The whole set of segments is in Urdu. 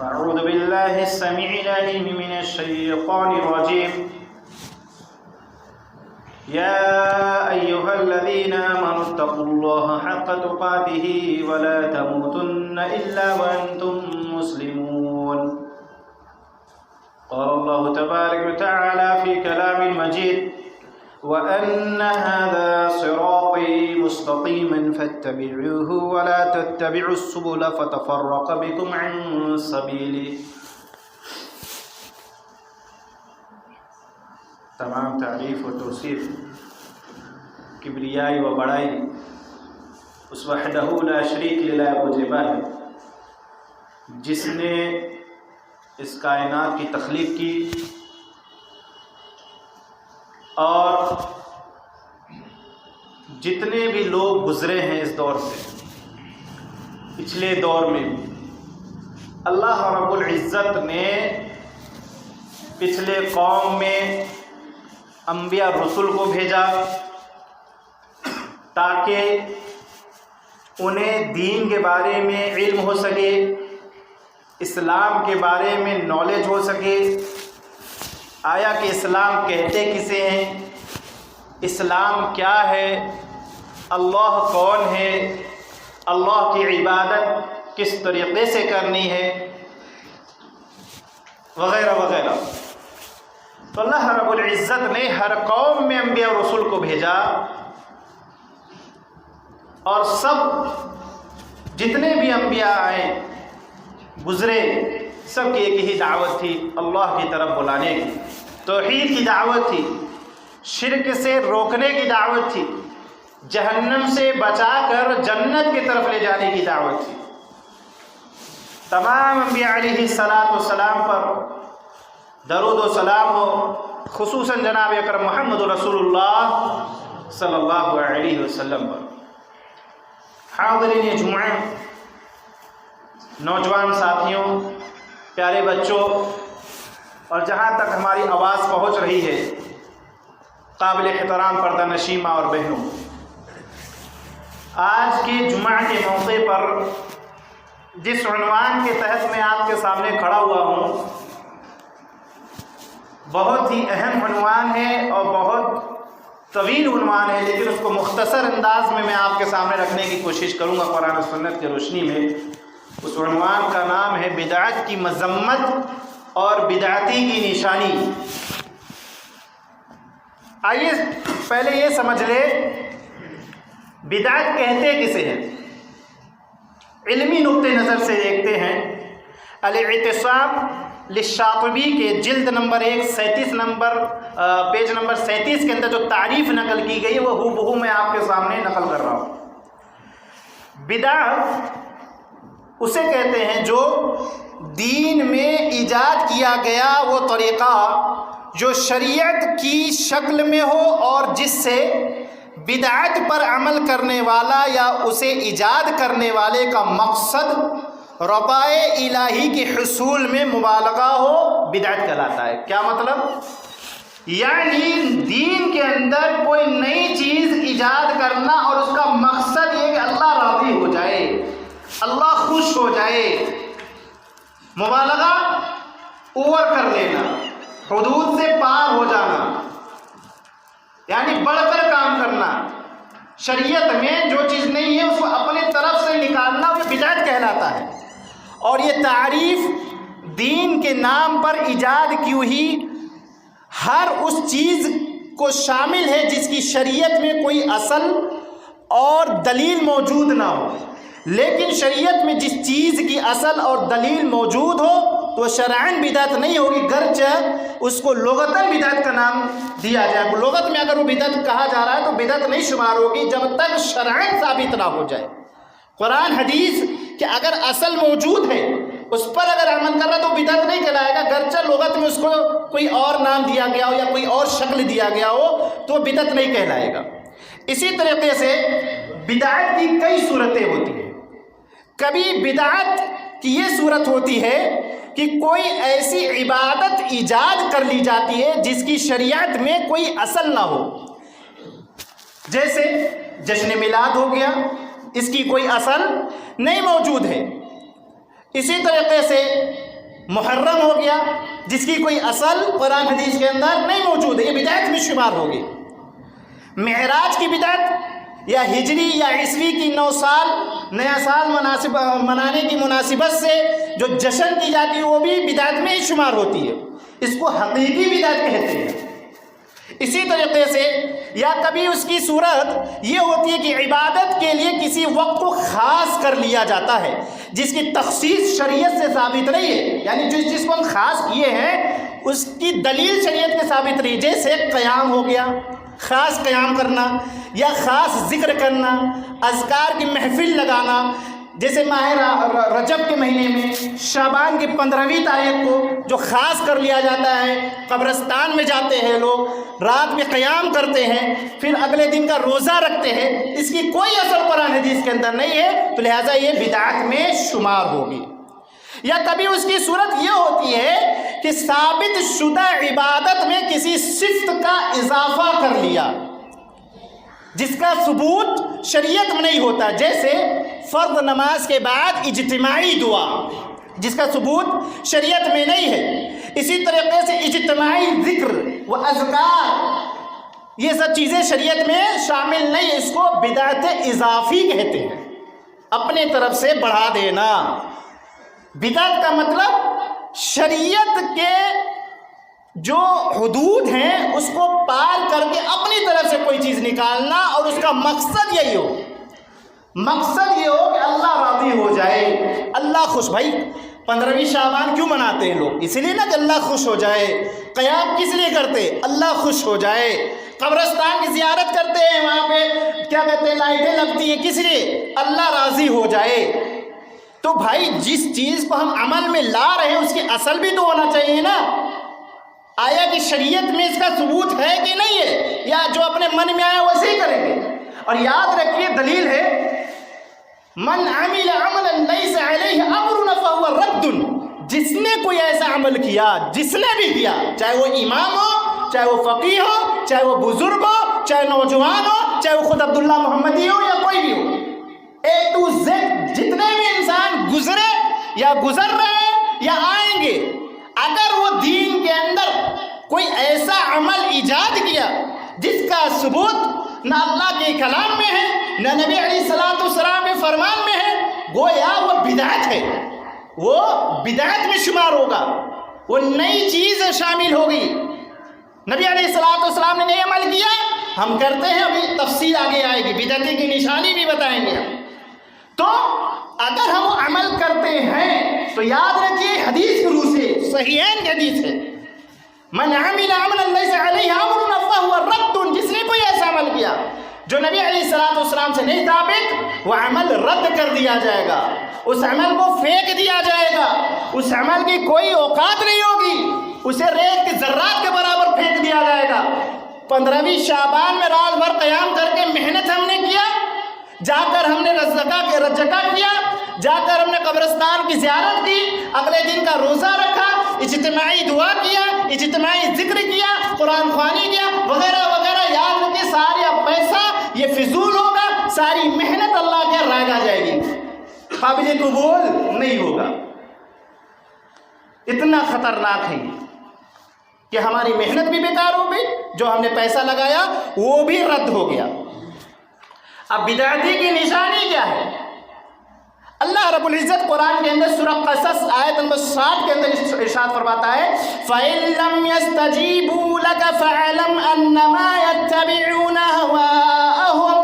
أعوذ بالله السميع العليم من الشيطان الرجيم يا أيها الذين آمنوا اتقوا الله حق تقاته ولا تموتن إلا وأنتم مسلمون. قال الله تبارك وتعالى في كلام المجيد وأن هذا صراطي مستقيما فاتبعوه ولا تتبعوا السبل فتفرق بكم عن سبيله. تمام تعریف و توصیف کبریائی و بڑائی اس وحدہ لا شریک للہ وجبہ ہے جس نے اس کائنات کی تخلیق کی اور جتنے بھی لوگ گزرے ہیں اس دور سے پچھلے دور میں اللہ رب العزت نے پچھلے قوم میں انبیاء رسول کو بھیجا تاکہ انہیں دین کے بارے میں علم ہو سکے، اسلام کے بارے میں نالج ہو سکے، آیا کہ اسلام کہتے کسے ہیں، اسلام کیا ہے، اللہ کون ہے، اللہ کی عبادت کس طریقے سے کرنی ہے، وغیرہ وغیرہ. تو اللہ رب العزت نے ہر قوم میں انبیاء و رسول کو بھیجا اور سب جتنے بھی انبیاء آئے گزرے سب کی ایک ہی دعوت تھی، اللہ کی طرف بلانے کی، توحید کی دعوت تھی، شرک سے روکنے کی دعوت تھی، جہنم سے بچا کر جنت کی طرف لے جانے کی دعوت تھی. تمام انبیاء علیہ السلام پر درود و سلام ہو، خصوصاً جناب اکرم محمد رسول اللہ صلی اللہ علیہ وسلم پر. حاضرین جمعہ، نوجوان ساتھیوں، پیارے بچوں اور جہاں تک ہماری آواز پہنچ رہی ہے قابل احترام پردہ نشین ماں اور بہنوں، آج کے جمعہ کے موقع پر جس عنوان کے تحت میں آپ کے سامنے کھڑا ہوا ہوں بہت ہی اہم عنوان ہے اور بہت طویل عنوان ہے، لیکن اس کو مختصر انداز میں آپ کے سامنے رکھنے کی کوشش کروں گا قرآن و سنت کی روشنی میں. اس عنوان کا نام ہے بدعت کی مذمت اور بدعتی کی نشانی. آئیے پہلے یہ سمجھ لے بدعت کہتے کسے ہیں. علمی نقطۂ نظر سے دیکھتے ہیں. الاعتصام للشاطبی کے جلد نمبر 1 نمبر پیج نمبر 37 کے اندر جو تعریف نقل کی گئی وہ ہو میں آپ کے سامنے نقل کر رہا ہوں. بدعت اسے کہتے ہیں جو دین میں ایجاد کیا گیا وہ طریقہ جو شریعت کی شکل میں ہو اور جس سے بدعت پر عمل کرنے والا یا اسے ایجاد کرنے والے کا مقصد رضائے الہی کے حصول میں مبالغہ ہو، بدعت کہلاتا ہے. کیا مطلب؟ یعنی دین کے اندر کوئی نئی چیز ایجاد کرنا اور اس کا مقصد یہ کہ اللہ راضی ہو جائے، اللہ خوش ہو جائے. مبالغہ اوور کر لینا، حدود سے پار ہو جانا، یعنی بڑھ کر کام کرنا، شریعت میں جو چیز نہیں ہے اس کو اپنے طرف سے نکالنا، یہ بدعت کہلاتا ہے. اور یہ تعریف دین کے نام پر ایجاد کی ہوئی ہر اس چیز کو شامل ہے جس کی شریعت میں کوئی اصل اور دلیل موجود نہ ہو. لیکن شریعت میں جس چیز کی اصل اور دلیل موجود ہو تو شرعاً بدعت نہیں ہوگی، گرچہ اس کو لغتاً بدعت کا نام دیا جائے. لغت میں اگر وہ بدعت کہا جا رہا ہے تو بدعت نہیں شمار ہوگی جب تک شرعاً ثابت نہ ہو جائے. قرآن حدیث کہ اگر اصل موجود ہے اس پر اگر عمل کر رہا تو بدعت نہیں کہلائے گا، گرچہ لغت میں اس کو کوئی اور نام دیا گیا ہو یا کوئی اور شکل دیا گیا ہو تو بدعت نہیں کہلائے گا. اسی طریقے سے بدعت کی کئی صورتیں ہوتی ہیں. کبھی بدعت کی یہ صورت ہوتی ہے کہ کوئی ایسی عبادت ایجاد کر لی جاتی ہے جس کی شریعت میں کوئی اصل نہ ہو. جیسے جشن میلاد ہو گیا، اس کی کوئی اصل نہیں موجود ہے. اسی طریقے سے محرم ہو گیا جس کی کوئی اصل قرآن حدیث کے اندر نہیں موجود ہے، یہ بدعت میں شمار ہوگی۔ معراج کی بدعت یا ہجری یا عیسوی کی 9 سال نیا سال منانے کی مناسبت سے جو جشن کی جاتی ہے وہ بھی بدعت میں ہی شمار ہوتی ہے، اس کو حقیقی بدعت کہتے ہیں۔ اسی طریقے سے یا کبھی اس کی صورت یہ ہوتی ہے کہ عبادت کے لیے کسی وقت کو خاص کر لیا جاتا ہے جس کی تخصیص شریعت سے ثابت نہیں ہے، یعنی جس چیز کو ہم خاص کیے ہیں اس کی دلیل شریعت کے ثابت نہیں، جیسے قیام ہو گیا، خاص قیام کرنا یا خاص ذکر کرنا، اذکار کی محفل لگانا، جیسے ماہ رجب کے مہینے میں شعبان کی 15ویں تاریخ کو جو خاص کر لیا جاتا ہے، قبرستان میں جاتے ہیں لوگ، رات میں قیام کرتے ہیں، پھر اگلے دن کا روزہ رکھتے ہیں، اس کی کوئی اثر قرآن حدیث کے اندر نہیں ہے، تو لہٰذا یہ بدعت میں شمار ہوگی۔ یا کبھی اس کی صورت یہ ہوتی ہے کہ ثابت شدہ عبادت میں کسی صفت کا اضافہ کر لیا جس کا ثبوت شریعت میں نہیں ہوتا، جیسے فرض نماز کے بعد اجتماعی دعا جس کا ثبوت شریعت میں نہیں ہے، اسی طریقے سے اجتماعی ذکر و اذکار، یہ سب چیزیں شریعت میں شامل نہیں، اس کو بدعت اضافی کہتے ہیں، اپنے طرف سے بڑھا دینا۔ بدعت کا مطلب شریعت کے جو حدود ہیں اس کو پار کر کے اپنی طرف سے کوئی چیز نکالنا، اور اس کا مقصد یہی ہو، مقصد یہ ہو کہ اللہ راضی ہو جائے، اللہ خوش۔ بھائی 15ویں شعبان کیوں مناتے ہیں لوگ؟ اس لیے نا کہ اللہ خوش ہو جائے۔ قیام کس لیے کرتے؟ اللہ خوش ہو جائے۔ قبرستان کی زیارت کرتے ہیں، وہاں پہ کیا کہتے ہیں لائٹیں لگتی ہیں، کس لیے؟ اللہ راضی ہو جائے۔ تو بھائی جس چیز کو ہم عمل میں لا رہے ہیں اس کی اصل بھی تو ہونا چاہیے نا، آیا کہ شریعت میں اس کا ثبوت ہے کہ نہیں ہے، یا جو اپنے من میں آیا ویسے ہی کریں گے۔ اور یاد رکھیے دلیل ہے من عمل عملا لیس علیہ امرنا فہو رد، جس نے کوئی ایسا عمل کیا، جس نے بھی کیا، چاہے وہ امام ہو، چاہے وہ فقیہ ہو، چاہے وہ بزرگ ہو، چاہے نوجوان ہو، چاہے وہ خود عبداللہ محمدی ہو یا کوئی بھی ہو، اے ٹو زیڈ جتنے بھی انسان گزرے یا گزر رہے ہیں یا آئیں گے، اگر وہ دین کے اندر کوئی ایسا عمل ایجاد کیا جس کا ثبوت نہ اللہ کے کلام میں ہے نہ نبی علیہ الصلوۃ والسلام کے فرمان میں ہے، گویا وہ بدعت ہے، وہ بدعت میں شمار ہوگا، وہ نئی چیز شامل ہوگی۔ نبی علیہ الصلوۃ والسلام نے نہیں عمل کیا، ہم کرتے ہیں، ابھی تفصیل آگے آئے گی، بدعت کی نشانی بھی بتائیں گے۔ تو اگر ہم عمل کرتے ہیں تو یاد رکھیے حدیث کی روح سے، صحیحین کی حدیث ہے، من عمل عملا لیس علیہ امرنا فہو رد، جس نے کوئی ایسا عمل کیا جو نبی علیہ الصلوۃ والسلام سے نہیں ثابت، وہ عمل رد کر دیا جائے گا، اس عمل کو پھینک دیا جائے گا، اس عمل کی کوئی اوقات نہیں ہوگی، اسے ریت کے ذرات کے برابر پھینک دیا جائے گا۔ 15ویں شعبان میں رات بھر قیام کر کے محنت ہم نے کیا، جا کر ہم نے رجکا کیا، جا کر ہم نے قبرستان کی زیارت کی، اگلے دن کا روزہ رکھا، اجتماعی دعا کیا، اجتماعی ذکر کیا، قرآن خوانی کیا، وغیرہ وغیرہ، یاد رکھیں سارا پیسہ یہ فضول ہوگا، ساری محنت اللہ کے رائگا جائے گی، قابل قبول نہیں ہوگا۔ اتنا خطرناک ہے کہ ہماری محنت بھی بیکار ہو گئی، جو ہم نے پیسہ لگایا وہ بھی رد ہو گیا۔ اب بدعتی کی نشانی کیا ہے؟ اللہ رب العزت قرآن کے اندر سورہ قصص آیت نمبر 60 کے اندر ارشاد فرماتا ہے فَإِن لَّمْ يَسْتَجِيبُوا لَكَ فَاعْلَمْ أَنَّمَا يَتَّبِعُونَ هَوَاءَهُمْ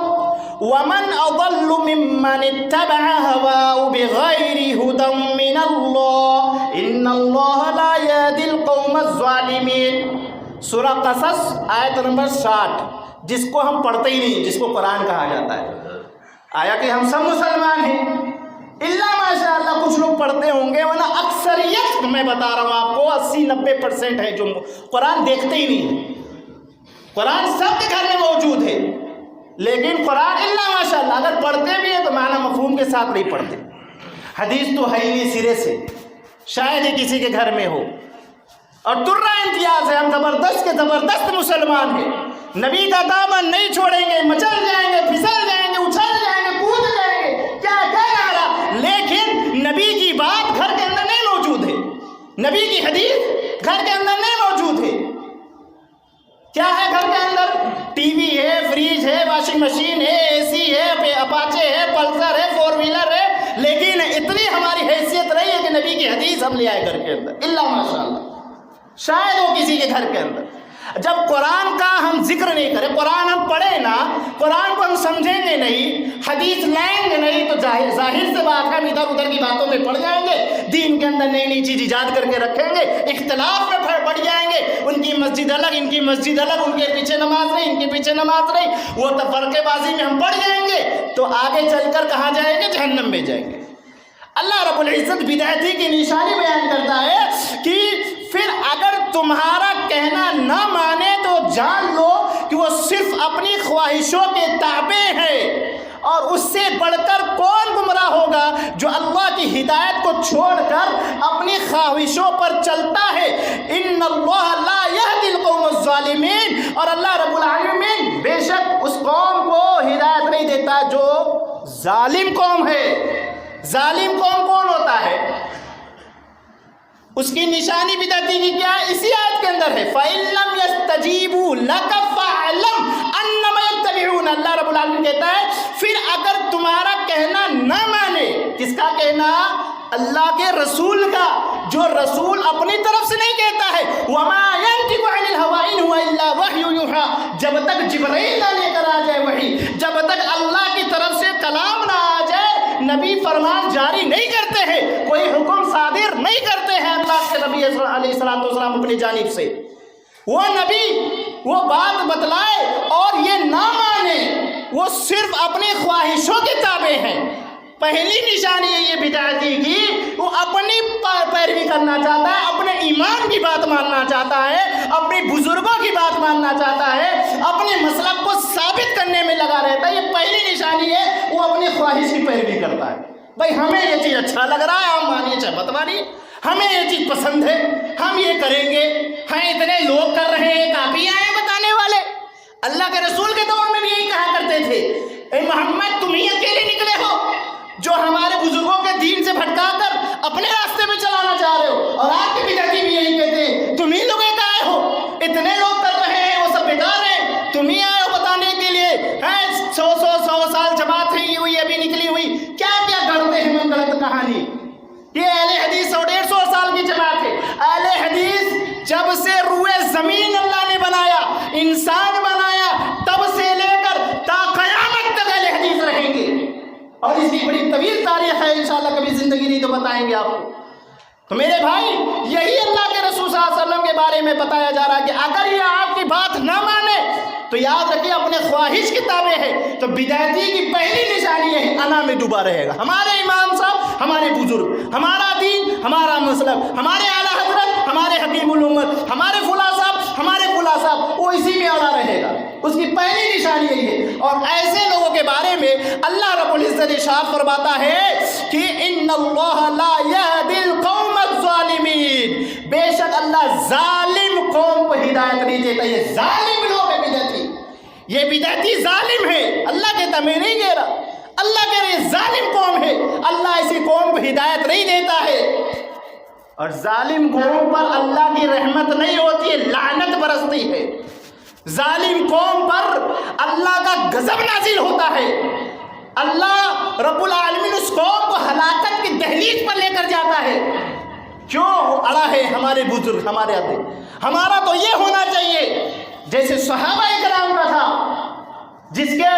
وَمَنْ أَضَلُّ مِمَّنِ اتَّبَعَ هَوَاءَهُ بِغَيْرِ هُدًى مِّنَ اللَّهِ إِنَّ اللَّهَ لَا يَهْدِي الْقَوْمَ الظَّالِمِينَ۔ سورہ قصص آیت نمبر 60، جس کو ہم پڑھتے ہی نہیں، جس کو قرآن کہا جاتا ہے۔ آیا کہ ہم سب مسلمان ہیں، اللہ ماشاء اللہ کچھ لوگ پڑھتے ہوں گے، ورنہ اکثریت میں بتا رہا ہوں آپ کو 80-90% ہے جو قرآن دیکھتے ہی نہیں۔ قرآن سب کے گھر میں موجود ہے، لیکن قرآن اللہ ماشاء اللہ اگر پڑھتے بھی ہیں تو معنی مفہوم کے ساتھ نہیں پڑھتے۔ حدیث تو ہے ہی نہیں سرے سے، شاید ہی کسی کے گھر میں ہو، اور درہ امتیاز ہے، ہم زبردست کے زبردست مسلمان ہیں، نبی کا دامن نہیں چھوڑیں گے، مچل جائیں گے، پھسل جائیں گے، اچھل جائیں گے، کود جائیں گے، کیا کہہ رہا، لیکن نبی کی بات گھر کے اندر نہیں موجود ہے، نبی کی حدیث گھر کے اندر نہیں موجود ہے. کیا ہے گھر کے اندر؟ ٹی وی ہے، فریج ہے، واشنگ مشین ہے، اے سی ہے، اپاچے ہے، پلسر ہے، 4 ویلر ہے، لیکن اتنی ہماری حیثیت رہی ہے کہ نبی کی حدیث ہم لے آئے گھر کے اندر. اللہ ماشاء اللہ، شاید وہ کسی کے گھر کے اندر. جب قرآن کا ہم ذکر نہیں کریں، قرآن ہم پڑھیں نا، قرآن کو ہم سمجھیں گے نہیں، حدیث لائیں گے نہیں، تو ظاہر سے بات ہے ہم ادھر ادھر کی باتوں میں پڑ جائیں گے، دین کے اندر نئی نئی چیز ایجاد کر کے رکھیں گے، اختلاف میں پڑ جائیں گے. ان کی مسجد الگ، ان کی مسجد الگ، ان کے پیچھے نماز نہیں، ان کے پیچھے نماز نہیں، وہ تفرقے بازی میں ہم پڑ جائیں گے تو آگے چل کر کہاں جائیں گے؟ جہنم میں جائیں گے. اللہ رب العزت بدعتی کی نشانی بیان کرتا ہے کہ پھر اگر تمہارا کہنا نہ مانے تو جان لو کہ وہ صرف اپنی خواہشوں کے تابع ہے، اور اس سے بڑھ کر کون گمراہ ہوگا جو اللہ کی ہدایت کو چھوڑ کر اپنی خواہشوں پر چلتا ہے. ان اللہ لا یہدی القوم الظالمین، اور اللہ رب العالمین بے شک اس قوم کو ہدایت نہیں دیتا جو ظالم قوم ہے. ظالم قوم کون ہوتا ہے؟ اس کی نشانی بدعتی کی کیا ہے؟ اسی آیت کے اندر ہے، فَإِن لَّمْ يَسْتَجِيبُوا لَكَ فَاعْلَمْ أَنَّمَا يَتَّبِعُونَ. اللہ رب العالمین کہتا ہے پھر اگر تمہارا کہنا نہ مانے، کس کا کہنا؟ اللہ کے رسول کا، جو رسول اپنی طرف سے نہیں کہتا ہے، وَمَا يَنطِقُ عَنِ الْهَوَىٰ إِنْ هُوَ إِلَّا وَحْيٌ يُوحَىٰ. جب تک جبرائیل نہ لے کر آ جائے وحی، جب تک اللہ کی طرف سے کلام نہ آ جائے، نبی فرمان جاری نہیں کرتے ہیں، کوئی حکم صادر نہیں کرتے ہیں اللہ کے نبی علیہ الصلوۃ والسلام اپنی جانب سے. وہ نبی وہ بات بتلائے اور یہ نہ مانے، وہ صرف اپنی خواہشوں کے تابع ہیں. پہلی نشانی ہے یہ بدعتی کی، وہ اپنی پیروی کرنا چاہتا ہے، اپنے ایمان کی بات ماننا چاہتا ہے، اپنی بزرگوں کی بات ماننا چاہتا ہے، اپنے مسلک کو ثابت کرنے میں لگا رہتا ہے. یہ پہلی نشانی ہے، وہ اپنی خواہش کی پیروی کرتا ہے. بھائی ہمیں یہ چیز اچھا لگ رہا ہے، ہم مانیے چاہے مت مانیے، ہمیں یہ چیز پسند ہے، ہم یہ کریں گے. ہاں اتنے لوگ کر رہے ہیں، کافی آئے بتانے والے. اللہ کے رسول کے دور میں بھی یہی کہا کرتے تھے، اے محمد تم ہی اکیلے نکلے ہو جو ہمارے بزرگوں کے دین سے بھٹکا کر اپنے راستے میں چلانا چاہ رہے ہو. اور آپ کے بدعتی بھی یہی کہتے ہیں، تم ہی لوگ ایک آئے ہو، اتنے لوگ کر رہے ہیں وہ سب بیکار ہیں، تم ہی آئے ہو بتانے کے لیے. 100 سال جماعت ہے ہوئی ابھی نکلی ہوئی، کیا کیا گڑھتے ہیں من گڑت کہانی. یہ اہل حدیث 150 سال کی جماعت ہے. اہل حدیث جب سے روئے زمین اللہ نے بنایا، انسان بنایا، تب سے لے کر تا قیامت تک اہل حدیث رہیں گے. اور اس کی بڑی طویل تاریخ ہے، انشاءاللہ کبھی زندگی نہیں تو بتائیں گے آپ کو. تو میرے بھائی یہی اللہ کے رسول صلی اللہ علیہ وسلم کے بارے میں بتایا جا رہا ہے کہ اگر یہ آپ کی بات نہ مانے تو یاد رکھیے اپنے خواہش کے تابع ہے. تو بدعتی کی پہلی نشانی ہے انا میں ڈوبا رہے گا. ہمارے امام صاحب، ہمارے بزرگ، ہمارا دین، ہمارا مسلک، ہمارے اعلیٰ حضرت، ہمارے حکیم الامت، ہمارے فلاں صاحب، ہمارے فلاں صاحب، وہ اسی میں اڑا رہے گا. اس کی پہلی نشانی یہی ہے. اور ایسے لوگوں کے بارے میں اللہ رب العزت ارشاد فرماتا ہے کہ ان اللہ لا یہدی القوم الظالمین. بے شک اللہ ظالم قوم کو ہدایت نہیں دیتا. یہ ظالم لوگ ہیں بدعتی، یہ بدعتی ظالم ہے. اللہ کہتا میں نہیں کہہ رہا، اللہ کہہ رہے ظالم قوم ہے، اللہ ایسی قوم کو ہدایت نہیں دیتا ہے. اور ظالم قوم پر اللہ کی رحمت نہیں ہوتی ہے، لعنت برستی ہے. ظالم قوم پر اللہ کا غضب نازل ہوتا ہے. اللہ رب العالمین اس قوم کو ہلاکت کی دہلیز پر لے کر جاتا ہے. کیوں؟ وہ اڑا ہے ہمارے بزرگ، ہمارے آتے. ہمارا تو یہ ہونا چاہیے جیسے صحابہ کرام کا تھا، جس کے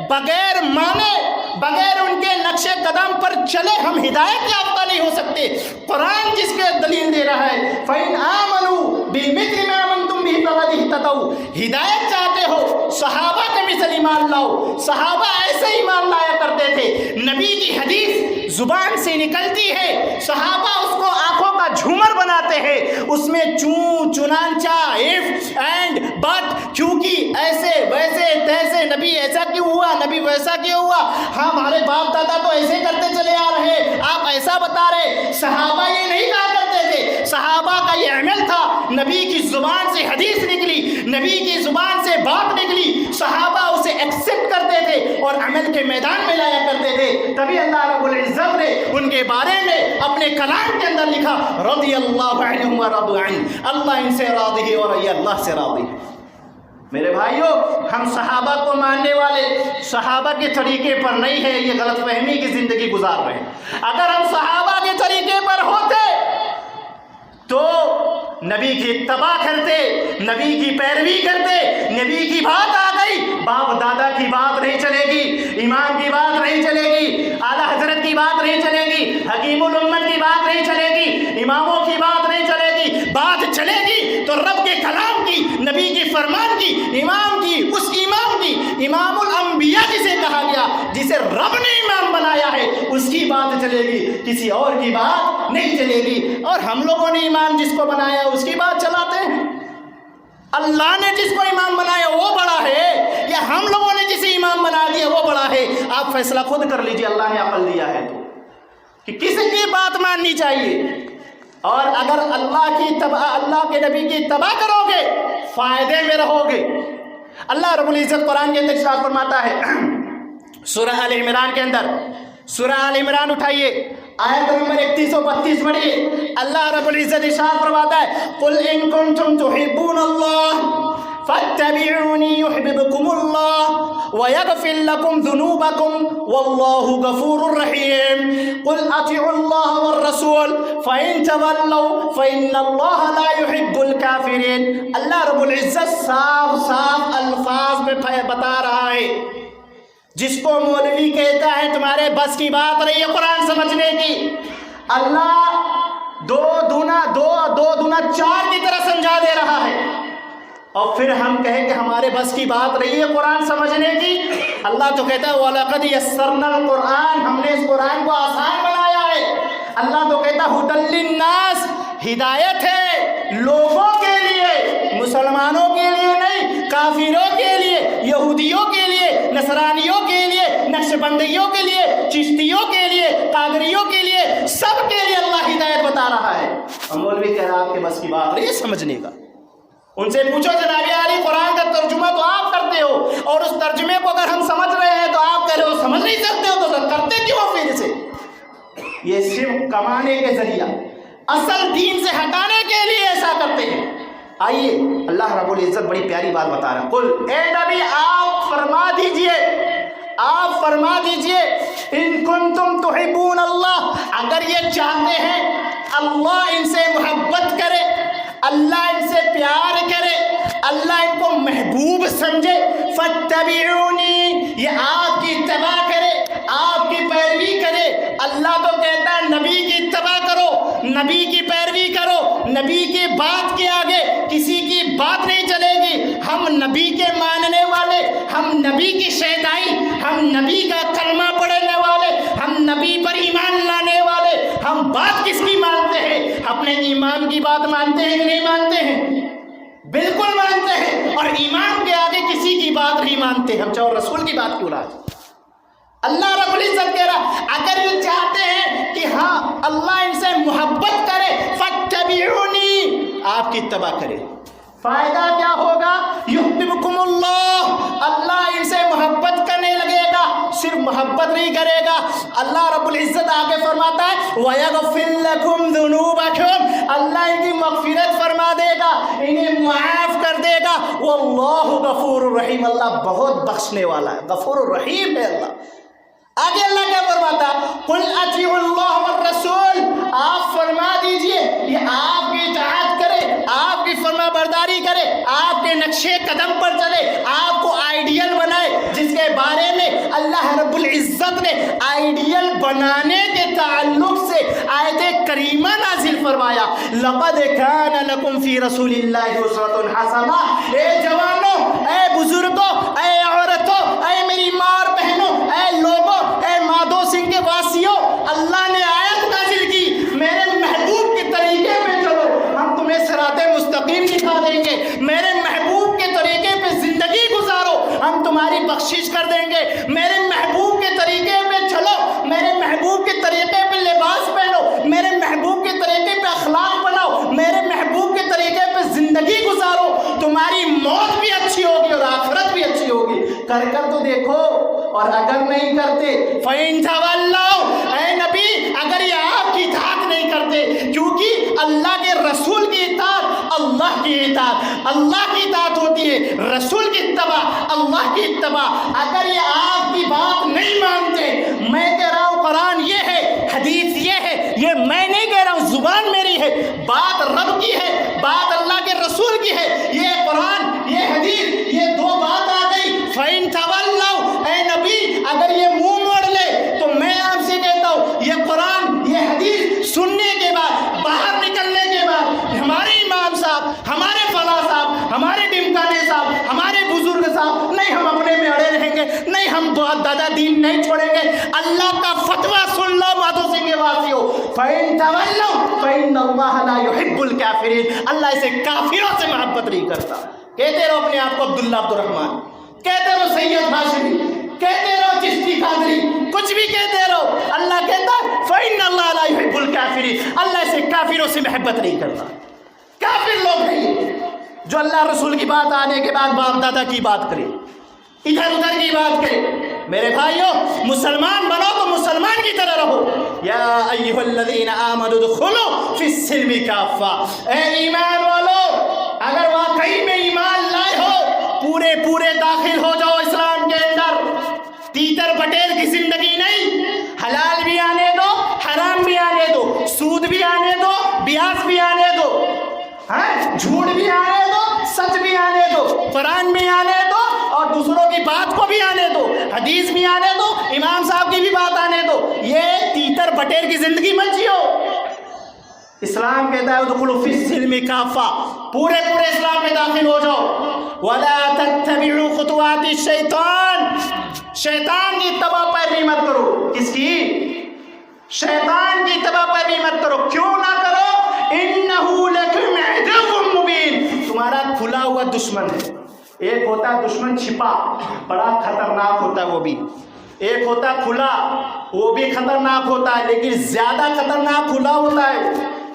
بغیر مانے، بغیر ان کے نقش قدم پر چلے ہم ہدایت یافتہ نہیں ہو سکتے. قرآن جس کے دلیل دے رہا ہے فَإِنْ آمَنُوا بِمِثْلِ مَا آمَنْتُمْ بِهِ فَقَدِ اهْتَدَوْا. ہدایت چاہتے ہو صحابہ کے مثل ایمان لاؤ. صحابہ ایسے ایمان لایا کرتے تھے. نبی کی حدیث زبان سے نکلتی ہے، صحابہ اس کو آنکھوں کا جھومر بناتے ہیں، اس میں چون چنانچہ اف اینڈ بٹ، کیونکہ ایسے ویسے تیسے، نبی ایسا کیوں ہوا، نبی ویسا کیوں ہوا، ہمارے باپ دادا تو ایسے کرتے چلے آ رہے، آپ ایسا بتا رہے. صحابہ یہ نہیں کہا کرتے تھے. صحابہ کا یہ عمل تھا، نبی کی زبان سے حدیث نکلی، نبی کی زبان سے بات نکلی، صحابہ اسے ایکسپٹ کرتے تھے. تھے اور عمل کے میدان میں لایا کرتے تھے، تبھی اللہ رب العزت نے ان کے بارے میں اپنے کلام کے اندر لکھا رضی اللہ عنہم ورضوا عنہ، اللہ ان سے راضی ہے اور یہ اللہ سے راضی ہے۔ میرے بھائیوں، ہم صحابہ کو ماننے والے صحابہ کے طریقے پر نہیں ہیں، یہ غلط فہمی کی زندگی گزار رہے ہیں۔ اگر ہم صحابہ کے طریقے پر ہوتے تو نبی کی اتباع کرتے، نبی کی پیروی کرتے، نبی کی بات آ گئی، باپ دادا کی بات نہیں چلے گی، امام کی بات نہیں چلے گی، اعلیٰ حضرت کی بات نہیں چلے گی، حکیم الامت کی بات نہیں چلے گی، اماموں کی بات نہیں چلے گی، بات چلے گی تو رب کے کلام کی، نبی کی فرمان کی، امام کی، اس امام کی، امام الانبیاء جسے کہا گیا، جسے رب نے امام بنایا ہے، اس کی بات چلے گی، کسی اور کی بات نہیں چلے گی۔ اور ہم لوگوں نے امام جس کو بنایا اس کی بات چلاتے ہیں؟ اللہ نے جس کو امام بنایا وہ بڑا ہے یا ہم لوگوں نے جسے امام بنا دیا وہ بڑا ہے؟ آپ فیصلہ خود کر لیجئے، اللہ نے عقل دیا ہے تو کہ کسی کی بات ماننی چاہیے۔ اور اگر اللہ کے نبی کی اتباع کرو گے فائدے میں رہو گے۔ اللہ رب العزت قرآن کے اندر ارشاد فرماتا ہے سورہ آل عمران کے اندر، سورہ آل عمران اٹھائیے، آیت نمبر 31 و 32 پڑھیے۔ اللہ رب العزت ارشاد فرماتا ہے قل ان کنتم تحبون اللہ فاتبعونی یحببکم اللہ ویغفر لکم ذنوبکم واللہ غفور رحیم قل اطیعوا اللہ والرسول فإن تولوا فإن اللہ لا يحب الکافرین۔ اللہ رب العزت صاف صاف الفاظ میں بتا رہا ہے، جس کو مولوی کہتا ہے تمہارے بس کی بات رہی ہے قرآن سمجھنے کی، اللہ دو دونا 4 کی طرح سمجھا دے رہا ہے، اور پھر ہم کہیں کہ ہمارے بس کی بات رہی ہے قرآن سمجھنے کی۔ اللہ تو کہتا ہے وَلَقَدْ يَسَّرْنَا الْقُرْآنَ، ہم نے اس قرآن کو آسان بنایا ہے۔ اللہ تو کہتا ہے هُدًى لِلنَّاسِ، ہدایت ہے لوگوں کے لیے، مسلمانوں کے لیے نہیں، کافروں کے لیے، یہودیوں کے لیے، نصرانیوں کے لیے، نقشبندیوں کے لیے، چشتیوں کے لیے، قادریوں کے لیے، سب کے لیے اللہ ہدایت بتا رہا ہے۔ اور مولوی کہہ رہا آپ کے بس کی بات رہی ہے سمجھنے کا۔ ان سے پوچھو جناب علی قرآن کا ترجمہ تو آپ کرتے ہو، اور اس ترجمے کو اگر ہم سمجھ رہے ہیں تو آپ کہہ رہے ہو سمجھ نہیں سکتے ہو، تو کرتے کیوں پھر سے؟ یہ صرف کمانے کے ذریعہ، اصل دین سے ہٹانے کے لیے ایسا کرتے ہیں۔ آئیے اللہ رب العزت بڑی پیاری بات بتا رہا ہے، قل اے نبی آپ فرما دیجئے ان کنتم تحبون اللہ، اگر یہ چاہتے ہیں اللہ ان سے محبت کرے، اللہ ان سے پیار کرے، اللہ ان کو محبوب سمجھے، فاتبعونی، یہ آپ کی اتباع کرے، آپ کی پیروی کرے۔ اللہ تو کہتا ہے نبی کی اتباع کرو، نبی کی پیروی کرو، نبی کی بات کے آگے کسی کی بات نہیں چلے گی۔ ہم نبی کے ماننے والے، ہم نبی کی شیدائی، ہم نبی کا کلمہ پڑھنے والے، ہم نبی پر ایمان لانے والے، ہم بات کس کی مانتے ہیں؟ اپنے ایمان کی بات مانتے ہیں کہ نہیں مانتے ہیں؟ بالکل مانتے ہیں، اور ایمان کے آگے کسی کی بات نہیں مانتے ہم، چاہے رسول کی بات کیوں نہ ہو۔ اللہ رب العزت کہہ رہا اگر یہ چاہتے ہیں کہ ہاں اللہ ان سے محبت کرے، فاتبعونی، آپ کی اتباع کرے، فائدہ کیا ہوگا؟ یحببکم اللہ، اللہ ان سے محبت کرنے لگے گا، صرف محبت نہیں کرے گا، اللہ رب العزت آگے فرماتا ہے وَيَغْفِرْ لَكُمْ ذُنُوبَكُمْ، اللہ ان کی مغفرت فرما دے گا، انہیں معاف کر دے گا، وَاللَّهُ غَفُورٌ رَحِيمٌ، اللہ بہت بخشنے والا ہے، غفور الرحیم ہے اللہ۔ آگے اللہ کیا فرماتا ہے قُلْ أَطِيعُوا اللَّهَ وَالرَّسُولَ، آپ فرما دیجئے یہ آپ کی اطاعت کرے، آپ کی فرما برداری کرے، آپ کے نقشے قدم پر چلے، آپ کو آئیڈیل بنائے، جس کے بارے میں اللہ رب العزت نے آئیڈیل بنانے کے تعلق سے آیت کریمہ نازل فرمایا لَقَدْ كَانَ لَكُمْ فِي رَسُولِ اللَّهِ أُسْوَةٌ حَسَنَةٌ۔ اے جوانوں، اے بزرگوں، اے عورتوں، اے میری ماں اور بہنوں، اے لوگوں، اے مادھو سنگھ کے واسیوں، اللہ نے آیت نازل کی میرے محبوب کے طریقے پہ چلو، ہم تمہیں صراط مستقیم دکھا دیں گے، میرے محبوب کے طریقے پہ زندگی گزارو، ہم تمہاری بخشش کر دیں گے، میرے محبوب کے طریقے پہ چلو، میرے محبوب کے طریقے پہ لباس پہنو، میرے محبوب کے طریقے پہ اخلاق بناؤ، میرے محبوب کے طریقے پہ زندگی گزارو، تمہاری موت بھی اچھی ہوگی اور آخرت بھی اچھی ہوگی۔ کر تو دیکھو اور اگر نہیں کرتے فَإِن تَوَلَّوْا، اے نبی اگر یہ آپ کی اطاعت نہیں کرتے، کیونکہ اللہ کے رسول کی اطاعت اللہ کی اطاعت، اللہ کی اطاعت ہوتی ہے، رسول کی اتباع اللہ کی اتباع، اگر یہ آپ کی بات نہیں مانتے، میں کہہ رہا ہوں قرآن یہ ہے، حدیث یہ ہے، یہ میں نہیں کہہ رہا ہوں، زبان میری ہے، بات رب کی ہے، بات اللہ کے رسول کی ہے، یہ قرآن یہ حدیث یہ دو بات آ گئی، فَإِن تَوَلَّوْا، اے نبی اگر یہ منہ موڑ لے تو میں آپ سے کہتا ہوں یہ قرآن یہ حدیث سننے کے بعد باہر نکلنے کے بعد ہمارے امام صاحب، ہمارے فلاں صاحب، ہمارے ڈمکانے صاحب، ہمارے بزرگ صاحب، نہیں ہم اپنے میں اڑے رہیں گے، نہیں ہم دادا دین نہیں چھوڑیں گے، اللہ کا فتویٰ سن لو مادھو سنگھ کے واسیوں، فَإِن تَوَلَّوْا فَإِنَّ اللَّهَ لَا يُحِبُّ الْكَافِرِينَ، اللہ اسے کافروں سے محبت نہیں کرتا۔ کہتے رہو اپنے آپ کو عبداللہ عبدالرحمن، کہتے رہو سید ہاشمی، کہتے رہو چشتی قادری، کچھ بھی کہتے رہو، اللہ کہتا فَإِنَّ اللَّهَ لَا يُحِبُّ الْكَافِرِينَ، اللہ اسے کافروں سے محبت نہیں کرتا۔ کافر لوگ ہیں یہ جو اللہ رسول کی بات آنے کے بعد باپ دادا کی بات کرے، ادھر ادھر کی بات کرے۔ میرے بھائیوں مسلمان بنو تو مسلمان کی طرح رہو، یا ایھا الذین آمنوا ادخلوا فی السلم کافہ، اے ایمان والو اگر واقعی میں ایمان لائے ہو پورے داخل ہو جاؤ اسلام کے اندر، تیتر پٹیل کی زندگی نہیں، حلال بھی آنے دو حرام بھی آنے دو، سود بھی آنے دو بیاس بھی آنے دو، جھوٹ بھی آنے دو سچ بھی آنے دو، قرآن بھی آنے دو اور دوسروں کی بات کو بھی آنے دو، حدیث بھی آنے دو، امام صاحب کی بھی بات آنے دو، یہ تیتر بٹیر کی زندگی مت جیو۔ اسلام کہتا ہے ادخلوا فی السلم کافہ، پورے اسلام میں داخل ہو جاؤ، ولا تتبعوا خطوات الشیطان، شیطان کی اتباع پیروی مت کرو، کس کی؟ شیطان کی اتباع پیروی مت کرو، کیوں نہ کرو؟ انہ لکم عدو مبین، تمہارا کھلا ہوا دشمن ہے، ایک ہوتا ہے دشمن چھپا بڑا خطرناک ہوتا ہے وہ بھی، ایک ہوتا ہے کھلا وہ بھی خطرناک ہوتا ہے لیکن زیادہ خطرناک کھلا ہوتا ہے،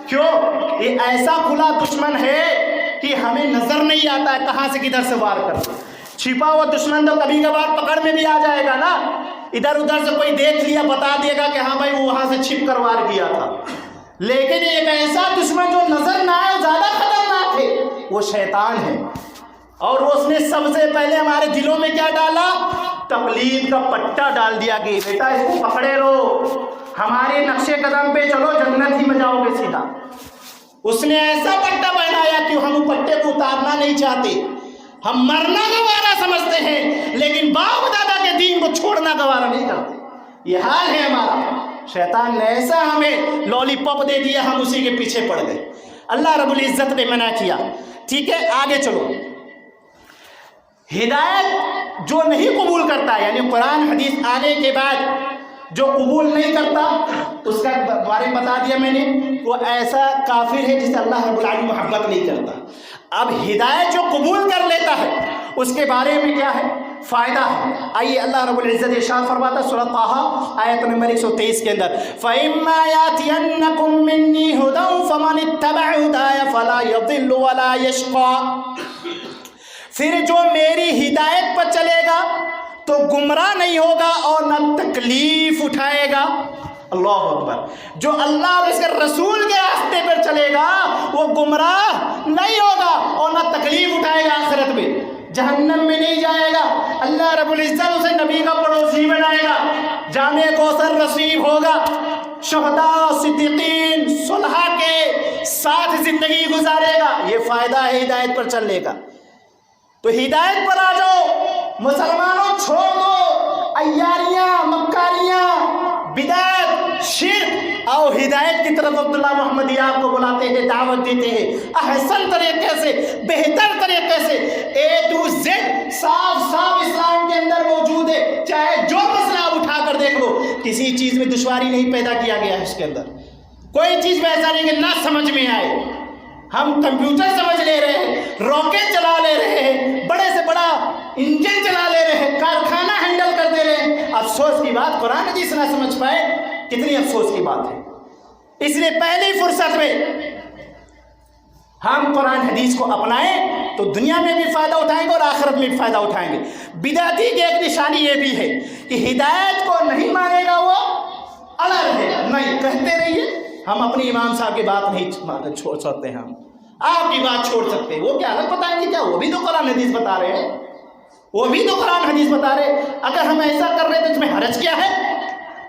کیوں؟ یہ ایسا کھلا دشمن ہے کہ ہمیں نظر نہیں آتا ہے کہاں سے کدھر سے وار کرتا، چھپا ہوا دشمن تو کبھی کبھار پکڑ میں بھی آ جائے گا نا، ادھر ادھر سے کوئی دیکھ لیا بتا دے گا کہ ہاں بھائی وہ وہاں سے چھپ کر وار کیا تھا، لیکن ایک ایسا دشمن جو نظر نہ آئے زیادہ خطرناک ہے وہ شیطان ہے، اور اس نے سب سے پہلے ہمارے دلوں میں کیا ڈالا؟ تقلید کا پٹا ڈال دیا کہ بیٹا اس کو پکڑے رہو، ہمارے نقش قدم پہ چلو جنت ہی میں جاؤ گے سیدھا۔ اس نے ایسا پٹا پہنایا کہ ہم اس پٹے کو اتارنا نہیں چاہتے، ہم مرنا گوارا سمجھتے ہیں لیکن باپ دادا کے دین کو چھوڑنا گوارا نہیں کرتے، یہ حال ہے ہمارا۔ شیطان نے ایسا ہمیں لالی پاپ دے دیا، ہم اسی کے پیچھے پڑ گئے، اللہ رب العزت نے منع کیا۔ ٹھیک ہے آگے چلو، ہدایت جو نہیں قبول کرتا یعنی قرآن حدیث آنے کے بعد جو قبول نہیں کرتا اس کا بارے میں بتا دیا میں نے، وہ ایسا کافر ہے جسے اللہ رب العالمین محبت نہیں کرتا۔ اب ہدایت جو قبول کر لیتا ہے اس کے بارے میں کیا ہے فائدہ ہے، آئیے اللہ رب العزت ارشاد فرماتا ہے سورہ طٰہٰ آیت نمبر 123 کے اندر، فَإِمَّا يَأْتِيَنَّكُم مِّنِّي هُدًى فَمَنِ اتَّبَعَ هُدَايَ فَلَا يَضِلُّ وَلَا يَشْقَىٰ، پھر جو میری ہدایت پر چلے گا تو گمراہ نہیں ہوگا اور نہ تکلیف اٹھائے گا۔ اللہ اکبر، جو اللہ اور اس کے رسول کے راستے پر چلے گا وہ گمراہ نہیں ہوگا اور نہ تکلیف اٹھائے گا، آخرت میں جہنم میں نہیں جائے گا، اللہ رب العزت اسے نبی کا پڑوسی بنائے گا، جام کوثر نصیب ہوگا، شہداء صدیقین صلحاء کے ساتھ زندگی گزارے گا، یہ فائدہ ہے ہدایت پر چلنے کا۔ تو ہدایت پر آ جاؤ مسلمانوں، چھوڑ دو عیاریاں مکاریاں بدعت شرک، اور ہدایت کی طرف عبداللہ محمدی آپ کو بلاتے ہیں، دعوت دیتے ہیں احسن طریقے سے، بہتر طریقے سے، اے ٹو زیڈ صاف اسلام کے اندر موجود ہے، چاہے جو مسئلہ آپ اٹھا کر دیکھ لو، کسی چیز میں دشواری نہیں پیدا کیا گیا ہے اس کے اندر، کوئی چیز میں ایسا نہیں کہ نہ سمجھ میں آئے۔ ہم کمپیوٹر سمجھ لے رہے ہیں، راکٹ چلا لے رہے ہیں، بڑے سے بڑا انجن چلا لے رہے ہیں، کارخانہ ہینڈل کر دے رہے ہیں، افسوس کی بات قرآن حدیث نہ سمجھ پائے، کتنی افسوس کی بات ہے۔ اس لیے پہلی فرصت میں ہم قرآن حدیث کو اپنائیں تو دنیا میں بھی فائدہ اٹھائیں گے اور آخرت میں بھی فائدہ اٹھائیں گے۔ بدعتی کی ایک نشانی یہ بھی ہے کہ ہدایت کو نہیں مانے گا وہ اڑا رہے گا، نہیں کہتے رہیے ہم اپنی امام صاحب کی بات نہیں چھوڑ سکتے، ہم آپ کی بات چھوڑ سکتے ہیں، وہ کیا الگ بتائیں گے؟ کیا وہ بھی تو قرآن حدیث بتا رہے ہیں، وہ بھی تو قرآن حدیث بتا رہے ہیں۔ اگر ہم ایسا کر رہے ہیں تو اس میں حرج کیا ہے؟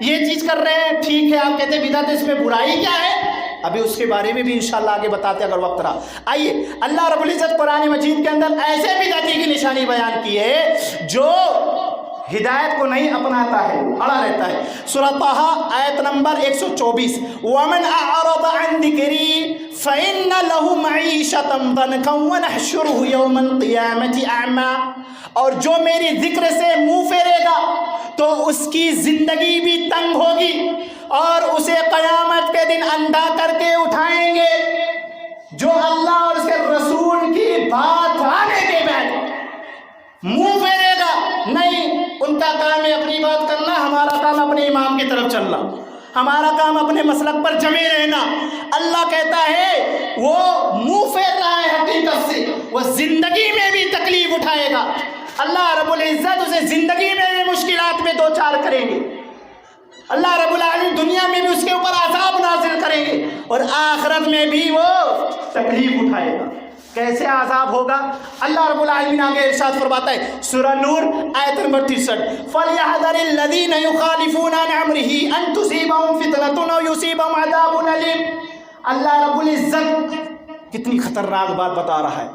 یہ چیز کر رہے ہیں ٹھیک ہے، آپ کہتے ہیں بدعت، اس میں برائی کیا ہے؟ ابھی اس کے بارے میں بھی انشاءاللہ آگے بتاتے اگر وقت رہا۔ آئیے اللہ رب العزت قرآن مجید کے اندر ایسے بدعتی کی نشانی بیان کی ہے جو ہدایت کو نہیں اپناتا ہے، اڑا رہتا ہے۔ سورہ طٰہٰ آیت نمبر 124، وَمَنْ أَعْرَضَ عَنْ ذِكْرِي فَإِنَّ لَهُ مَعِيشَةً ضَنْكًا وَنَحْشُرُهُ يَوْمَ الْقِيَامَةِ أَعْمَىٰ، اور جو میری ذکر سے منہ پھیرے گا تو اس کی زندگی بھی تنگ ہوگی اور اسے قیامت کے دن اندھا کر کے اٹھائیں گے۔ جو اللہ اور اس کے رسول کی بات آنے کے بعد منہ پھیرے گا، نہیں، ان کا کام ہے اپنی بات کرنا، ہمارا کام اپنے امام کی طرف چلنا، ہمارا کام اپنے مسلک پر جمے رہنا۔ اللہ کہتا ہے وہ منہ پھیر رہا ہے حقیقت سے، وہ زندگی میں بھی تکلیف اٹھائے گا، اللہ رب العزت اسے زندگی میں بھی مشکلات میں دو چار کریں گے، اللہ رب العالمین دنیا میں بھی اس کے اوپر عذاب نازل کریں گے اور آخرت میں بھی وہ تکلیف اٹھائے گا۔ کیسے عذاب ہوگا؟ اللہ رب العالمین آگے ارشاد فرماتا ہے سورہ نور آیت نمبر 63، فَلْيَحْذَرِ الَّذِينَ يُخَالِفُونَ عَنْ أَمْرِهِ أَن تُصِيبَهُمْ فِتْنَةٌ أَوْ يُصِيبَهُمْ عَذَابٌ أَلِيمٌ۔ اللہ رب العزت کتنی خطرناک بات بتا رہا ہے،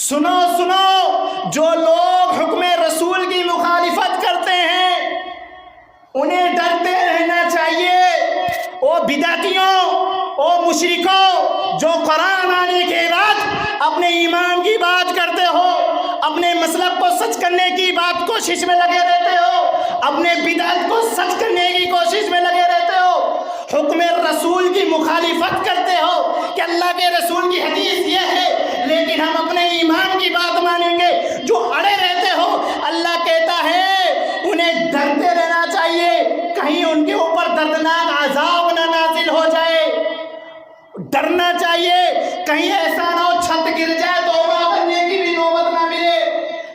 سنو سنو، جو لوگ حکم رسول کی مخالفت کرتے ہیں انہیں ڈرتے رہنا چاہیے۔ او بدعتیوں، او مشرکوں، جو قرآن آنے کے بعد اپنے ایمان کی بات کرتے ہو، اپنے مسلک کو سچ کرنے کی بات کوشش میں لگے رہتے ہو، اپنے بدعت کو سچ کرنے کی کوشش میں لگے رہتے ہو، حکم رسول کی مخالفت کرتے ہو کہ اللہ کے رسول کی حدیث یہ ہے لیکن ہم اپنے ایمان کی بات مانیں گے، جو اڑے رہتے ہو، اللہ کہتا ہے انہیں ڈرتے رہنا چاہیے کہیں ان کے اوپر دردناک عذاب نہ نازل ہو جائے، ڈرنا چاہیے کہیں ایسا نہ ہو چھت گر جائے توبہ کرنے کی بھی نوبت نہ ملے،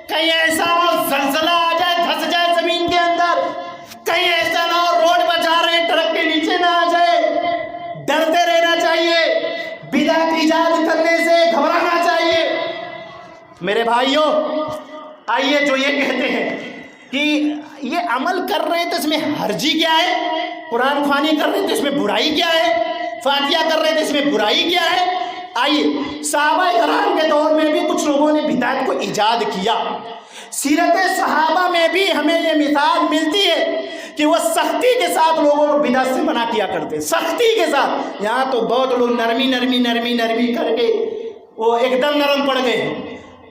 کہیں ایسا نہ ہو زلزلہ آ جائے دھس جائے زمین کے اندر، کہیں ایسا نہ ہو روڈ پر جا رہے ٹرک کے نیچے نہ آ جائے، ڈرتے رہنا چاہیے، بدعت ایجاد کرنے سے گھبرانا چاہیے۔ میرے بھائیوں، آئیے جو یہ کہتے ہیں کہ یہ عمل کر رہے ہیں تو اس میں حرجی کیا ہے، قرآن خوانی کر رہے ہیں تو اس میں برائی کیا ہے، فاتحہ کر رہے ہیں تو اس میں برائی کیا ہے؟ آئیے صحابہ کرام کے دور میں بھی کچھ لوگوں نے بدعت کو ایجاد کیا، سیرت صحابہ میں بھی ہمیں یہ مثال ملتی ہے کہ وہ سختی کے ساتھ لوگوں کو بدعت سے منع کیا کرتے، سختی کے ساتھ۔ یہاں تو بہت لوگ نرمی نرمی نرمی نرمی کر کے وہ ایک دم نرم پڑ گئے۔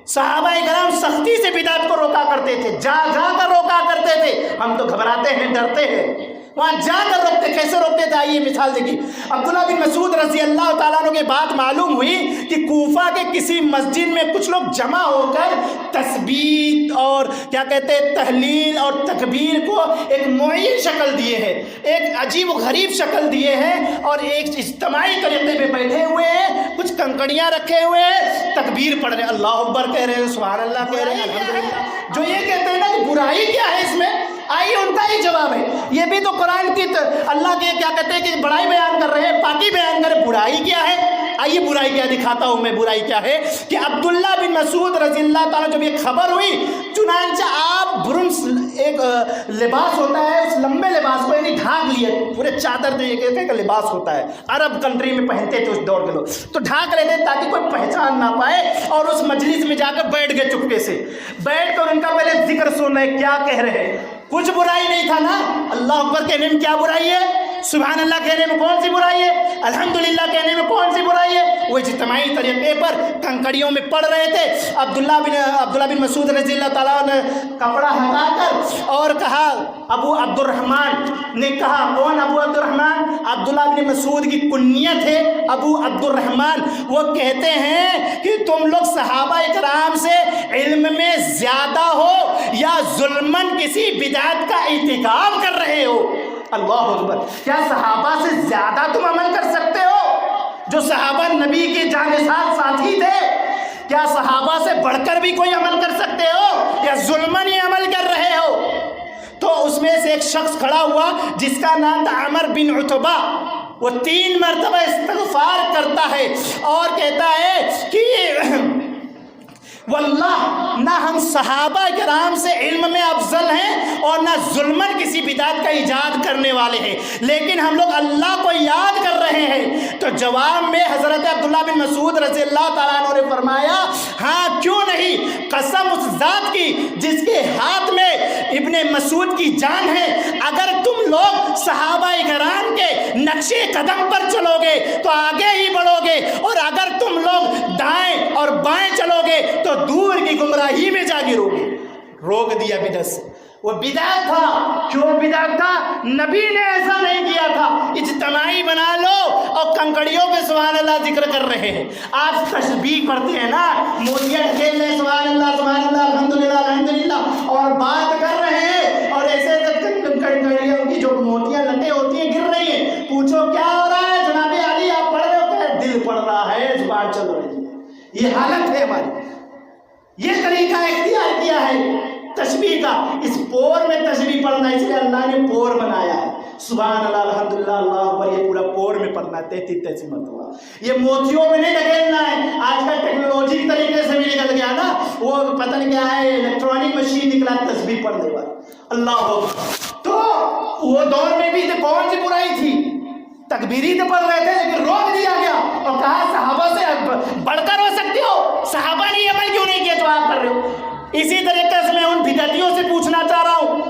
صحابہ کرام سختی سے بدعت کو روکا کرتے تھے، جا جا کر روکا کرتے تھے، ہم تو گھبراتے ہیں، ڈرتے ہیں، وہاں جا کر روکتے۔ کیسے روکتے تھے؟ آئیے مثال دیکھیے، عبداللہ بن مسعود رضی اللہ تعالیٰ عنہ کے بات معلوم ہوئی کہ کوفہ کے کسی مسجد میں کچھ لوگ جمع ہو کر تسبیح اور کیا کہتے ہیں تحلیل اور تکبیر کو ایک معین شکل دیے ہیں، ایک عجیب و غریب شکل دیے ہیں اور ایک اجتماعی طریقے پہ بیٹھے ہوئے ہیں، کچھ کنکڑیاں رکھے ہوئے ہیں، تکبیر پڑھ رہے ہیں، اللہ اکبر کہہ رہے ہیں، سبحان اللہ کہہ رہے ہیں، الحمدللہ۔ جو یہ کہتے ہیں نا کہ برائی کیا ہے اس میں، آئیے ان کا ہی جواب ہے، یہ بھی تو قرآن کی اللہ کے کیا کہتے ہیں کہ بڑائی بیان کر رہے ہیں، پاکی بیان کر رہے ہیں، برائی کیا ہے؟ آئیے برائی کیا دکھاتا ہوں میں، برائی کیا ہے کہ عبداللہ بن مسعود رضی اللہ تعالیٰ جب یہ خبر ہوئی، چنانچہ آپ برنس ایک لباس ہوتا ہے، اس لمبے لباس کو یعنی ڈھانک لیے، پورے چادر جو ایک لباس ہوتا ہے، عرب کنٹری میں پہنتے تھے اس دور کے لوگ، تو ڈھانک لیتے تاکہ کوئی پہچان نہ پائے، اور اس مجلس میں جا کر بیٹھ گئے چپکے سے، بیٹھ کر ان کا پہلے ذکر سن رہے کیا کہہ رہے ہیں۔ کچھ برائی نہیں تھا نا، اللہ اکبر کہنے میں کیا برائی ہے، سبحان اللہ کہنے میں کون سی برائی ہے، الحمدللہ کہنے میں کون سی برائی ہے؟ وہ اجتماعی طریقے پر کنکڑیوں میں پڑھ رہے تھے۔ عبداللہ بن مسعود رضی اللہ تعالیٰ نے کپڑا ہٹا کر اور کہا، ابو عبد الرحمن نے کہا، کون ابو عبد الرحمن؟ عبداللہ بن مسعود کی کنیت ہے ابو عبد الرحمن۔ وہ کہتے ہیں کہ تم لوگ صحابہ اکرام سے علم میں زیادہ ہو یا ظلمن کسی بدعت کا ارتکاب کر رہے ہو؟ اللہ اکبر، کیا صحابہ سے زیادہ تم عمل کر سکتے ہو؟ جو صحابہ نبی کے جانثال ساتھی تھے، کیا صحابہ سے بڑھ کر بھی کوئی عمل کر سکتے ہو یا ظلماً یہ عمل کر رہے ہو؟ تو اس میں سے ایک شخص کھڑا ہوا جس کا نام تھا عمر بن عتبہ. وہ 3 مرتبہ استغفار کرتا ہے اور کہتا ہے کہ واللہ نہ ہم صحابہ کرام سے علم میں افضل ہیں اور نہ ظلماً کسی بدعت کا ایجاد کرنے والے ہیں، لیکن ہم لوگ اللہ کو یاد کر رہے ہیں. تو جواب میں حضرت عبداللہ بن مسعود رضی اللہ تعالیٰ عنہ نے فرمایا ہاں کیوں نہیں، قسم اس ذات کی جس کے ہاتھ میں ابن مسعود کی جان ہے، اگر تم لوگ صحابہ کرام کے نقش قدم پر چلو گے تو آگے ہی بڑھو گے، اور اگر تم لوگ دائیں اور بائیں چلو گے تو دور کی گمراہی میں جا گرو گے. روک دیا بدعت سے. وہ بدعت تھا. کیوں بدعت تھا؟ نبی نے ایسا نہیں کیا تھا. اجتماعی بنا لو اور کنکڑیوں پہ سبحان اللہ ذکر کر رہے ہیں. آج تسبیح پڑھتے ہیں نا، موتیاں کھیل رہے سبحان اللہ الحمدللہ الحمدللہ اور بات کر رہے ہیں، اور ایسے کنکڑیوں کی جو موتیاں لٹے ہوتی ہیں گر رہی ہیں. پوچھو کیا ہو رہا ہے جناب علی، آپ پڑھ رہے ہو؟ کہ دل پڑھ رہا ہے، زبان چل رہی ہے. یہ حالت ہے ہماری. یہ طریقہ اختیار کیا ہے تسبیح کا. اس پور میں تسبیح پڑھنا، اس لیے اللہ نے پور بنایا ہے. سبحان اللہ الحمدللہ اللہ اکبر، یہ پورا پور میں پڑھنا ہے 33 مرتبہ. یہ موتیوں میں نہیں دھکیلنا ہے. آج کل ٹیکنالوجی کے طریقے سے بھی نکل گیا نا، وہ پتہ نہیں کیا ہے، الیکٹرانک مشین نکلا تسبیح پڑھنے والا. اللہ اکبر. تو وہ دور میں بھی کون سی برائی تھی؟ تکبیری تو پڑھ رہے تھے لیکن روک دیا گیا اور کہا صحابہ سے بڑھ کر ہو سکتے ہو، صحابہ نے عمل کیوں نہیں کیا جو آپ کر رہے ہو؟ اسی طریقے سے میں ان بدعتیوں سے پوچھنا چاہ رہا ہوں.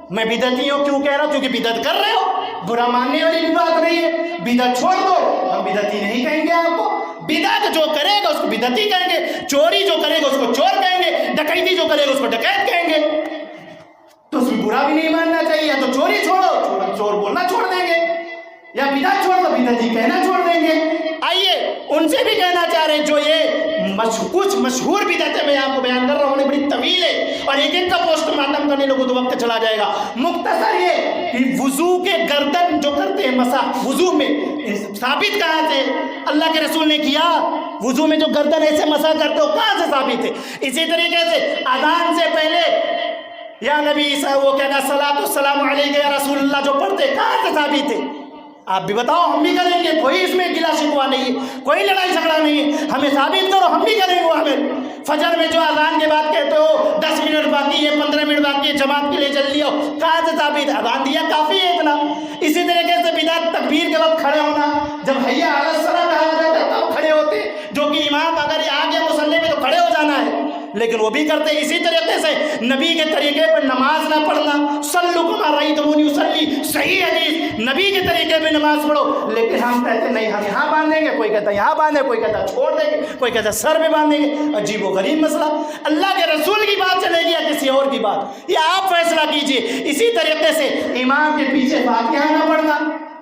میں بدعتیوں کیوں کہہ رہا ہوں؟ کیونکہ بدعت کر رہے ہو. برا ماننے والی بھی بات نہیں ہے. بدعت چھوڑ دو، ہم بدعتی نہیں کہیں گے آپ کو. بدعت جو کرے گا اس کو بدعتی کہیں گے، چوری جو کرے گا اس کو چور کہیں گے، ڈکیتی جو کرے گا اس کو ڈکیت کہیں گے. تو اس میں برا بھی نہیں ماننا چاہیے. یا تو چوری چھوڑو، چور بولنا چھوڑ دیں گے، یا بدعت چھوڑ دو، بدعتی کہنا چھوڑ دیں گے. آئیے ان سے بھی کہنا چاہ رہے ہیں جو یہ کچھ مشہور بدعتیں میں آپ کو بیان کر رہا ہوں، بڑی طویل ہے اور ایک ایک کا پوسٹ مارٹم کرنے لوگوں تو وقت چلا جائے گا. مختصر یہ کہ وضو کے گردن جو کرتے ہیں مسح، وضو میں ثابت کہاں سے اللہ کے رسول نے کیا؟ وضو میں جو گردن ایسے مسح کرتے ہو کہاں سے ثابت ہے؟ اسی طریقے سے اذان سے پہلے یا نبی وہ کیا کہا صلاۃ والسلام علیک یا رسول اللہ جو پڑھتے کہاں سے ثابت ہے؟ آپ بھی بتاؤ، ہم بھی کریں گے. کوئی اس میں گلا شکوا نہیں ہے، کوئی لڑائی جھگڑا نہیں ہے. ہمیں ثابت کرو، ہم بھی کریں گے. ہمیں فجر میں جو اذان کے بعد کہتے ہو 10 منٹ باقی ہے، 15 منٹ باقی ہے، جماعت کے لیے چل لیو، کہاں سے ثابت ہے؟ اذان دیا کافی ہے اتنا. اسی طریقے سے بدعت تکبیر کے وقت کھڑے ہونا، جب حی علی الصلاۃ کہا جاتا ہے تب کھڑے ہوتے، جو کہ امام اگر آ گیا مصلی میں تو کھڑے ہو جانا ہے، لیکن وہ بھی کرتے. اسی طریقے سے نبی کے طریقے پر نماز نہ پڑھنا، صلوا کما رأیتمونی اصلی، صحیح حدیث، نبی کے طریقے پہ نماز پڑھو. لیکن ہم کہتے نہیں، ہم یہاں باندھیں گے، کوئی کہتا یہاں باندھیں، کوئی کہتا چھوڑ دیں گے، کوئی کہتا سر میں باندھیں گے. عجیب و غریب مسئلہ. اللہ کے رسول کی بات چلے گی یا کسی اور کی بات، یہ آپ فیصلہ کیجئے. اسی طریقے سے امام کے پیچھے فاتحہ نہ پڑھنا،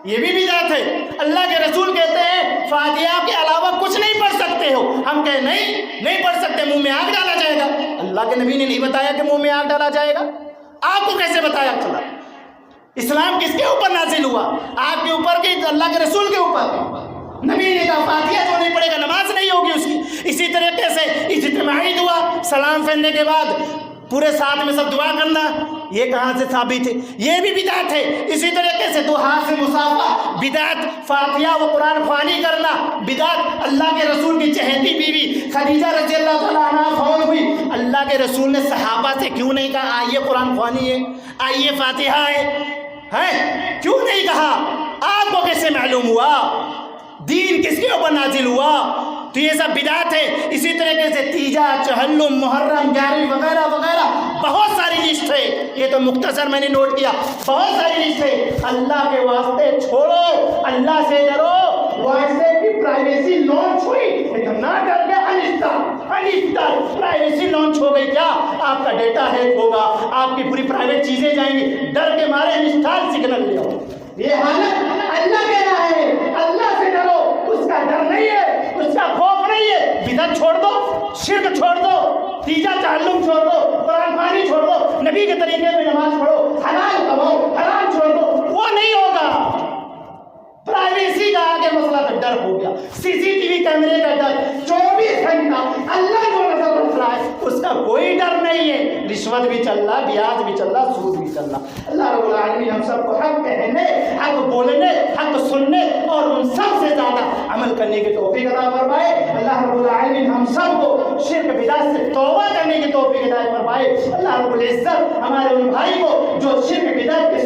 یہ بھی بدعت ہے. اللہ کے رسول کہتے ہیں فاتحہ کے علاوہ کچھ نہیں پڑھ سکتے ہو. ہم کہیں نہیں پڑھ سکتے، منہ میں آگ ڈالا جائے گا. اللہ کے نبی نے نہیں بتایا کہ منہ میں آگ ڈالا جائے گا. آپ کو کیسے بتایا چلا؟ اسلام کس کے اوپر نازل ہوا؟ آپ کے اوپر کہ اللہ کے رسول کے اوپر؟ نبی نے کہا فاتحہ جو نہیں پڑھے گا نماز نہیں ہوگی اس کی. اسی طریقے سے اجتماعی دعا، سلام پھیرنے کے بعد پورے ساتھ میں سب دعا کرنا، یہ کہاں سے ثابت ہے؟ یہ بھی بدعت ہے. اسی طریقے سے 2 ہاتھ سے مصافحہ بدعت. فاتحہ و قرآن خوانی کرنا بدعت. اللہ کے رسول کی چہیتی بیوی خدیجہ رضی اللہ تعالیٰ عنہا فوت ہوئی، اللہ کے رسول نے صحابہ سے کیوں نہیں کہا آئیے قرآن خوانی ہے، آئیے فاتحہ ہے؟ کیوں نہیں کہا؟ آپ کو کیسے معلوم ہوا؟ دین کس کے اوپر نازل ہوا؟ تو یہ سب بدعت ہے. اسی طریقے سے تیجا، چہلم، محرم، 11ویں وغیرہ وغیرہ بہت ساری لسٹ ہے. یہ تو مختصر میں نے نوٹ کیا، بہت ساری لسٹ ہے. اللہ کے واسطے چھوڑو، اللہ سے ڈرو. واسطے کی پرائیویسی لانچ ہوئی اتنا ڈر گیا، انسٹال پرائیویسی لانچ ہو گئی. کیا آپ کا ڈیٹا ہیک ہوگا، آپ کی پوری پرائیویٹ چیزیں جائیں گی، ڈر کے مارے انسٹال سگنل لے آؤ. یہ حالت اللہ کہہ رہا ہے اللہ سے ڈرو. اس کا ڈر نہیں ہے، اس کا خوف نہیں ہے. بدعت چھوڑ دو، شرک چھوڑ دو، تیجا تعلم چھوڑ دو، قرآن خوانی چھوڑ دو، نبی کے طریقے میں نماز پڑھو، حلال کماؤ، حرام چھوڑ دو. وہ نہیں ہوگا. پرائیویسی کا آگے مسئلہ ڈر ہو گیا, CCTV کیمرے کا ڈر, 24 گھنٹہ اللہ کو نظر رکھ رہا ہے, اس کا کوئی ڈر نہیں ہے. رشوت بھی چل رہا, بیاج بھی چل رہا, سود بھی چل رہا. اللہ رب العالمین ہم سب کو حق کہنے, حق بولنے, حق سننے اور ان سب سے زیادہ عمل کرنے کی توفیق عطا فرمائے. اللہ رب العالمین ہم سب کو شرک بدعت سے توبہ کرنے کی توفیق عطا فرمائے. اللہ رب العزت ہمارے ان بھائی کو جو شرک بدعت